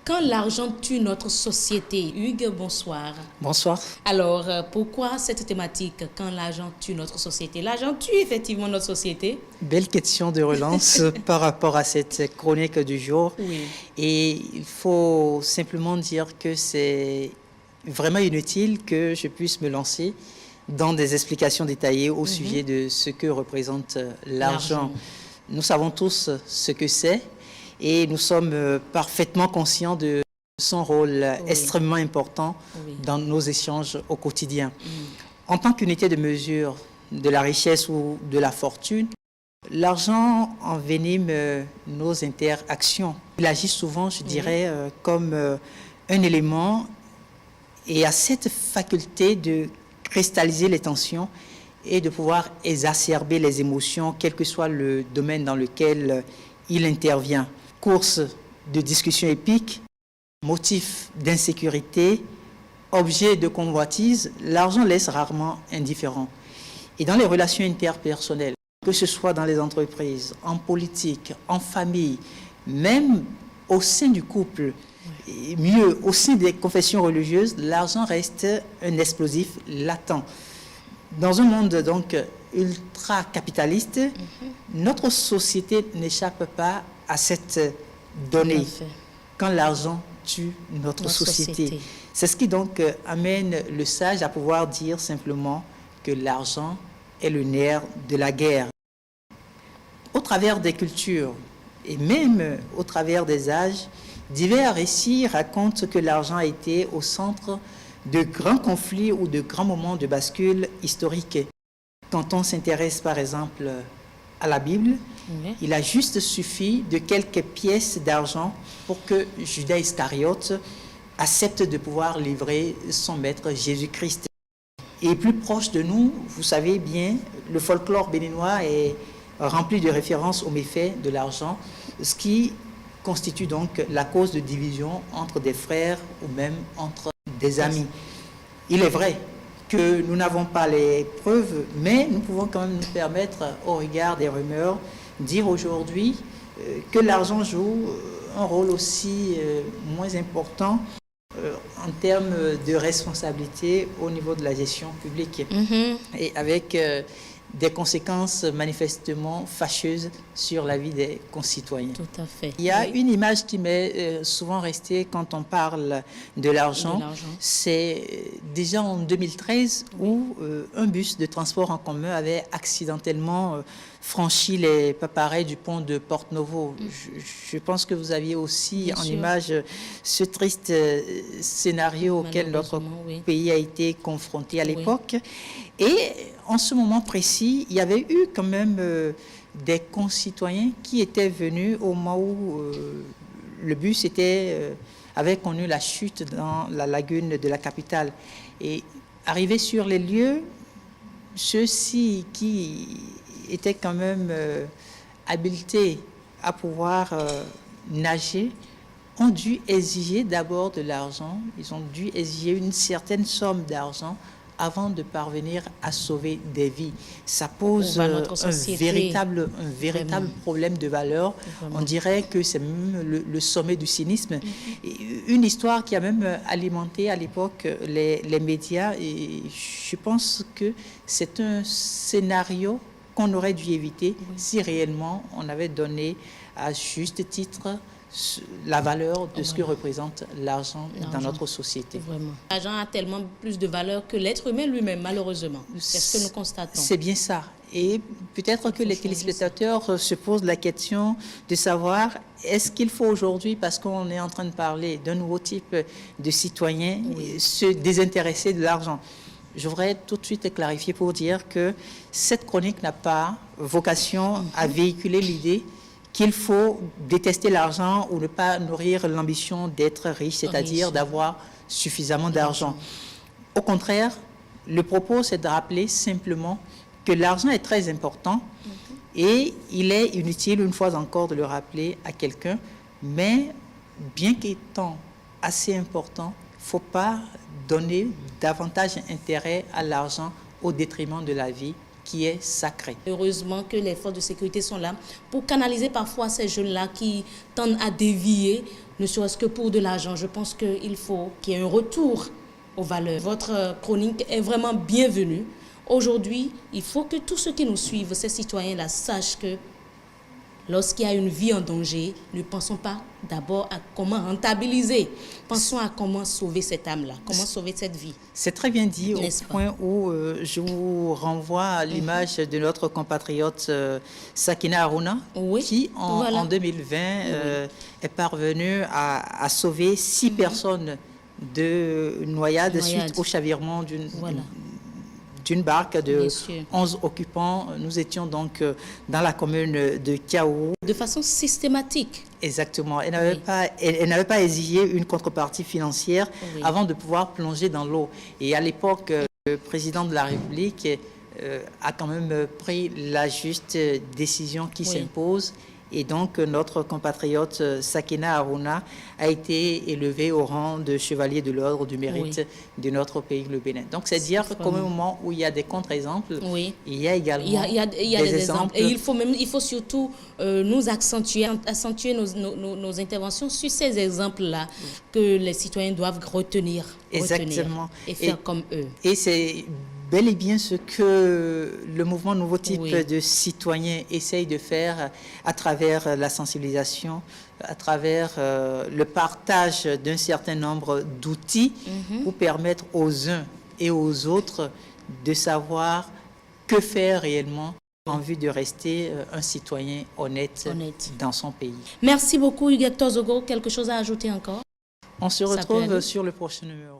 Quand l'argent tue notre société, Hugues, bonsoir. Bonsoir. Alors, pourquoi cette thématique, quand l'argent tue notre société? L'argent tue effectivement notre société? Belle question de relance par rapport à cette chronique du jour. Oui. Et il faut simplement dire que c'est vraiment inutile que je puisse me lancer dans des explications détaillées au sujet de ce que représente l'argent. Nous savons tous ce que c'est. Et nous sommes parfaitement conscients de son rôle extrêmement important dans nos échanges au quotidien. En tant qu'unité de mesure de la richesse ou de la fortune, l'argent envenime nos interactions. Il agit souvent, je dirais, comme un élément et a cette faculté de cristalliser les tensions et de pouvoir exacerber les émotions, quel que soit le domaine dans lequel il intervient. Course de discussions épiques, motif d'insécurité, objet de convoitise, l'argent laisse rarement indifférent. Et dans les relations interpersonnelles, que ce soit dans les entreprises, en politique, en famille, même au sein du couple, et mieux, au sein des confessions religieuses, l'argent reste un explosif latent. Dans un monde donc ultra-capitaliste, notre société n'échappe pas à cette donnée. Quand l'argent tue notre société. C'est ce qui donc amène le sage à pouvoir dire simplement que l'argent est le nerf de la guerre. Au travers des cultures et même au travers des âges, divers récits racontent que l'argent a été au centre de grands conflits ou de grands moments de bascule historique. Quand on s'intéresse par exemple à la Bible, il a juste suffi de quelques pièces d'argent pour que Judas Iscariote accepte de pouvoir livrer son maître Jésus-Christ. Et plus proche de nous, vous savez bien, le folklore béninois est rempli de références aux méfaits de l'argent, ce qui constitue donc la cause de division entre des frères ou même entre des amis. Il est vrai que nous n'avons pas les preuves, mais nous pouvons quand même nous permettre, au regard des rumeurs, dire aujourd'hui que l'argent joue un rôle aussi moins important en termes de responsabilité au niveau de la gestion publique et avec des conséquences manifestement fâcheuses sur la vie des concitoyens. Tout à fait. Il y a une image qui m'est souvent restée quand on parle de l'argent. C'est déjà en 2013 où un bus de transport en commun avait accidentellement franchi les paparais du pont de Porte-Novo. Je pense que vous aviez aussi en image ce triste scénario auquel notre pays a été confronté à l'époque. Et en ce moment précis, il y avait eu quand même des concitoyens qui étaient venus au moment où le bus avait connu la chute dans la lagune de la capitale. Et arrivés sur les lieux, ceux-ci qui étaient quand même habilités à pouvoir nager ont dû exiger d'abord de l'argent. Ils ont dû exiger une certaine somme d'argent avant de parvenir à sauver des vies. Ça pose un véritable problème de valeur. On dirait que c'est même le sommet du cynisme. Une histoire qui a même alimenté à l'époque les médias, et je pense que c'est un scénario qu'on aurait dû éviter si réellement on avait donné à juste titre la valeur de ce que représente l'argent dans notre société. L'argent a tellement plus de valeur que l'être humain lui-même, malheureusement. C'est ce que nous constatons. C'est bien ça. Et peut-être que les téléspectateurs se posent la question de savoir, est-ce qu'il faut aujourd'hui, parce qu'on est en train de parler d'un nouveau type de citoyen, se désintéresser de l'argent? Je voudrais tout de suite clarifier pour dire que cette chronique n'a pas vocation à véhiculer l'idée qu'il faut détester l'argent ou ne pas nourrir l'ambition d'être riche, c'est-à-dire d'avoir suffisamment d'argent. Au contraire, le propos, c'est de rappeler simplement que l'argent est très important et il est inutile, une fois encore, de le rappeler à quelqu'un, mais bien qu'étant assez important, il ne faut pas donner davantage intérêt à l'argent au détriment de la vie qui est sacré. Heureusement que les forces de sécurité sont là pour canaliser parfois ces jeunes-là qui tendent à dévier, ne serait-ce que pour de l'argent. Je pense qu'il faut qu'il y ait un retour aux valeurs. Votre chronique est vraiment bienvenue. Aujourd'hui, il faut que tous ceux qui nous suivent, ces citoyens-là, sachent que lorsqu'il y a une vie en danger, ne pensons pas d'abord à comment rentabiliser. Pensons à comment sauver cette âme-là, comment sauver cette vie. C'est très bien dit, au point où je vous renvoie à l'image de notre compatriote Sakina Aruna, qui en 2020 est parvenue à sauver 6 personnes de noyade suite au chavirement d'une barque de 11 occupants. Nous étions donc dans la commune de Kiaourou. De façon systématique. Exactement. Elle n'avait pas exigé une contrepartie financière avant de pouvoir plonger dans l'eau. Et à l'époque, le président de la République a quand même pris la juste décision qui s'impose. Et donc, notre compatriote Sakina Aruna a été élevée au rang de chevalier de l'ordre du mérite de notre pays, le Bénin. Donc, c'est dire qu'au même moment où il y a des contre-exemples, il y a également des exemples. Et il faut surtout nous accentuer nos interventions sur ces exemples-là que les citoyens doivent retenir et faire comme eux. Et c'est bel et bien ce que le mouvement Nouveau Type de citoyens essaye de faire à travers la sensibilisation, à travers le partage d'un certain nombre d'outils pour permettre aux uns et aux autres de savoir que faire réellement en vue de rester un citoyen honnête dans son pays. Merci beaucoup, Hugues Hector Zogo. Quelque chose à ajouter encore? On se retrouve sur le prochain numéro.